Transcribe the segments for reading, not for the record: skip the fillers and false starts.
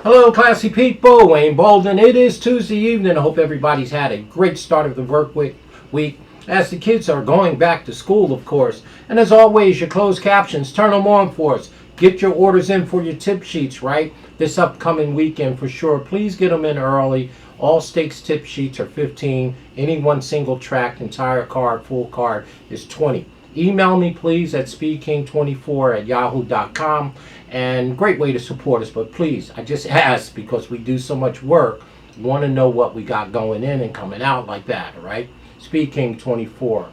Hello, classy people. Wayne Bolden. It is Tuesday evening. I hope everybody's had a great start of the week as the kids are going back to school, of course. And as always, your closed captions, turn them on for us. Get your orders in for your tip sheets, right? This upcoming weekend for sure. Please get them in early. All stakes tip sheets are 15. Any one single track, entire card, full card is 20. Email me, please, at speedking24@yahoo.com. And great way to support us. But please, I just ask because we do so much work, want to know what we got going in and coming out like that, right? Speedking24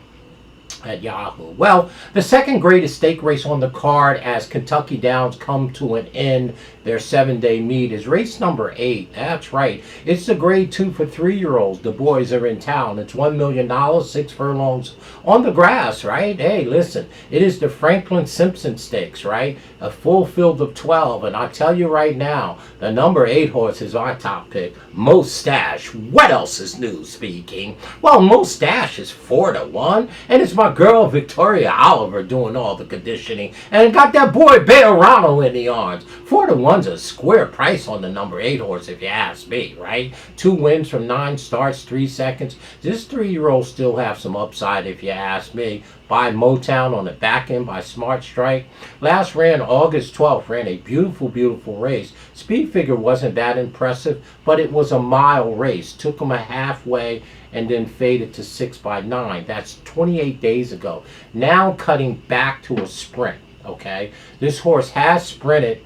at Yahoo. Well, the second greatest stake race on the card as Kentucky Downs come to an end, their 7-day meet, is race number 8. That's right. It's the grade 2 for 3-year-olds. The boys are in town. It's $1 million, 6 furlongs on the grass, right? Hey, listen, it is the Franklin Simpson Stakes, right? A full field of 12. And I tell you right now, the number 8 horse is our top pick, Mustache. What else is new, speaking? Well, Mustache is 4-1, and it's my girl Victoria Oliver doing all the conditioning, and got that boy Bearano in the arms. 4-1's a square price on the number 8 horse, if you ask me, right? 2 wins from 9 starts, 3 seconds. This 3-year-old still have some upside, if you ask me. By Motown on the back end by Smart Strike. Last ran August 12th, ran a beautiful, beautiful race. Speed figure wasn't that impressive, but it was a mile race. Took him a halfway and then faded to 6x9. That's 28 days ago. Now cutting back to a sprint, okay? This horse has sprinted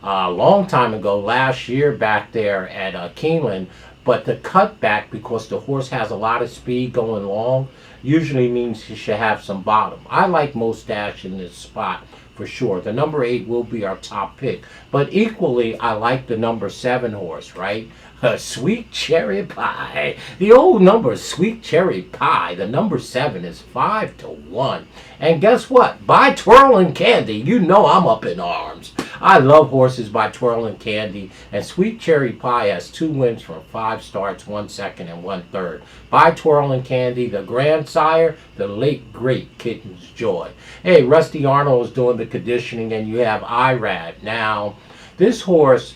a long time ago, last year back there at Keeneland, but the cutback, because the horse has a lot of speed going long, usually means he should have some bottom. I like Mustache in this spot for sure. The number 8 will be our top pick. But equally, I like the number 7 horse, right? Sweet Cherry Pie. The old number Sweet Cherry Pie, the number 7 is 5-1. And guess what? By Twirling Candy, you know I'm up in arms. I love horses by Twirling Candy, and Sweet Cherry Pie has 2 wins from 5 starts, 1 second and 1 third. By Twirling Candy, the grandsire, the late great Kitten's Joy. Hey, Rusty Arnold is doing the conditioning, and you have Irad. Now, this horse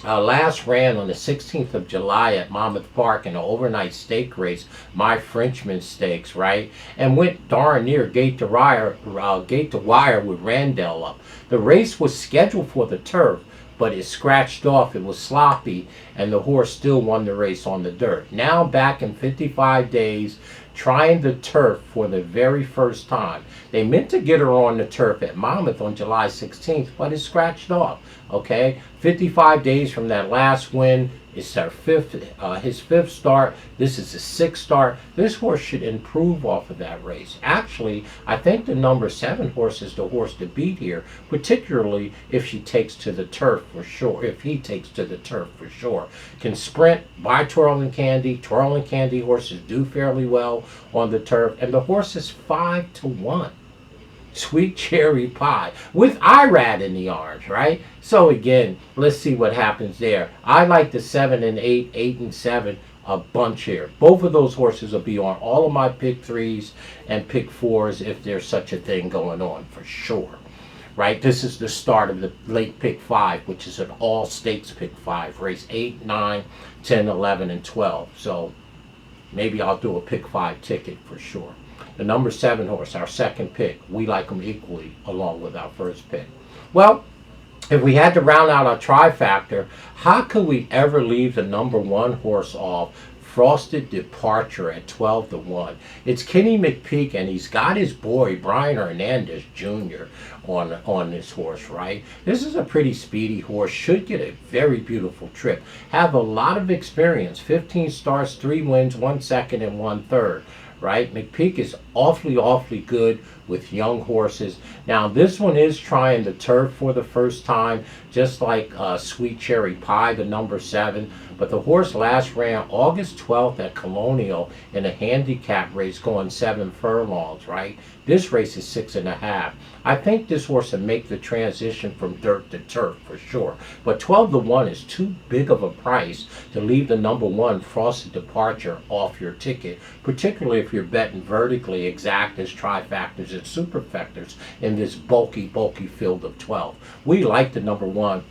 last ran on the 16th of July at Monmouth Park in an overnight stake race, My Frenchman Stakes, right? And went darn near gate to wire with Randell up. The race was scheduled for the turf, but it scratched off. It was sloppy, and the horse still won the race on the dirt. Now back in 55 days, trying the turf for the very first time. They meant to get her on the turf at Monmouth on July 16th, but it scratched off. Okay, 55 days from that last win. It's his 5th start. This is his 6th start. This horse should improve off of that race. Actually, I think the number 7 horse is the horse to beat here, particularly if she takes to the turf for sure. If he takes to the turf for sure. Can sprint by Twirling Candy. Twirling Candy horses do fairly well on the turf, and the horse is 5-1. Sweet Cherry Pie with Irad in the arms, right? So again, let's see what happens there. I like the 7 and 8, 8 and 7 a bunch here. Both of those horses will be on all of my pick 3s and pick 4s if there's such a thing going on for sure. Right? This is the start of the late pick 5, which is an all stakes pick 5. Race 8, 9, 10, 11, and 12. So maybe I'll do a pick 5 ticket for sure. The number 7 horse, our second pick, we like him equally along with our first pick. Well, if we had to round out our trifactor, how could we ever leave the number 1 horse off? Frosted Departure at 12-1. It's Kenny McPeak, and he's got his boy Brian Hernandez Jr. on this horse, right? This is a pretty speedy horse. Should get a very beautiful trip. Have a lot of experience. 15 starts, 3 wins, 1 second, and 1 third. Right? McPeak is awfully good with young horses. Now this one is trying the turf for the first time, just like Sweet Cherry Pie, the number 7. But the horse last ran August 12th at Colonial in a handicap race going 7 furlongs, right? This race is 6.5. I think this horse will make the transition from dirt to turf for sure. But 12-1 is too big of a price to leave the number 1 Frosted Departure off your ticket, particularly if you're betting vertically exactas, trifactors, and superfectors in this bulky field of 12. We like the number 1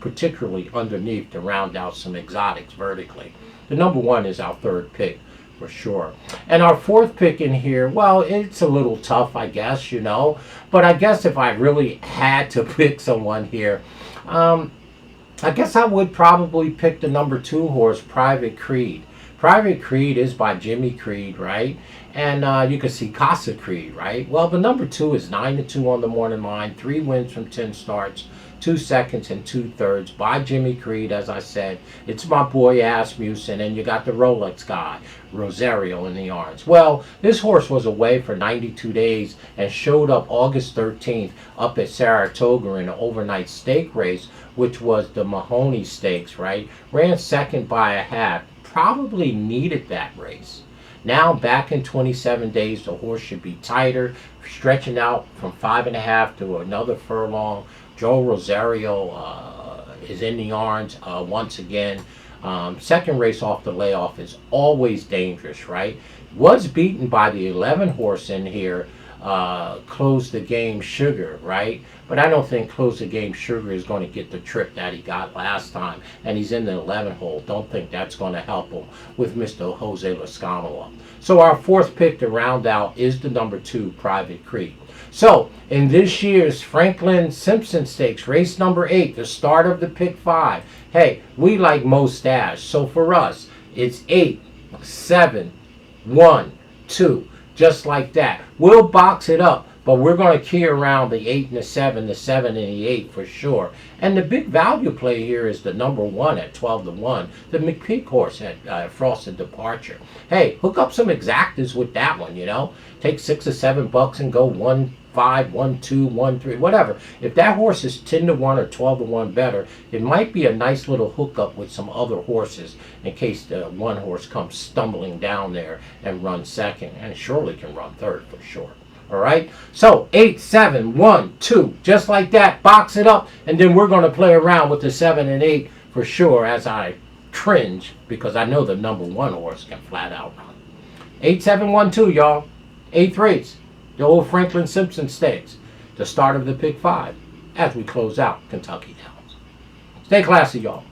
particularly underneath to round out some exotics vertically. The number 1 is our third pick for sure. And our fourth pick in here, well, it's a little tough, I guess, you know. But I guess if I really had to pick someone here, I guess I would probably pick the number 2 horse, Private Creed. Private Creed is by Jimmy Creed, right? And you can see Casa Creed, right? Well, the number 2 is 9-2 on the morning line, 3 wins from 10 starts, 2 seconds and 2/3 by Jimmy Creed, as I said. It's my boy Asmussen, and you got the Rolex guy, Rosario, in the yards. Well, this horse was away for 92 days and showed up August 13th up at Saratoga in an overnight stake race, which was the Mahoney Stakes, right? Ran second by a half. Probably needed that race. Now back in 27 days, the horse should be tighter, stretching out from 5.5 to another furlong. Joe Rosario is in the yards once again. Second race off the layoff is always dangerous, right? Was beaten by the 11 horse in here, Close the Game Sugar, right? But I don't think Close the Game Sugar is going to get the trip that he got last time. And he's in the 11 hole. Don't think that's going to help him with Mr. Jose Lascanola. So our fourth pick to round out is the number 2, Private Creed. So, in this year's Franklin Simpson Stakes, race number 8, the start of the pick 5. Hey, we like most stash. So for us, it's 8, 7, 1, 2. Just like that. We'll box it up, but we're going to key around the 8 and the 7, the 7 and the 8 for sure. And the big value play here is the number 1 at 12-1, the McPeak horse at Frosted Departure. Hey, hook up some exactas with that one, you know. Take $6 or $7 and go 1-5, 1-2, 1-3, whatever. If that horse is 10-1 or 12-1 better, it might be a nice little hookup with some other horses in case the one horse comes stumbling down there and runs second, and surely can run third for sure. All right, so 8, 7, 1, 2, just like that. Box it up, and then we're going to play around with the 7 and 8 for sure as I cringe because I know the number 1 horse can flat out run. 8, 7, 1, 2, y'all. 8th race, the old Franklin Simpson Stakes, the start of the pick 5 as we close out Kentucky Downs. Stay classy, y'all.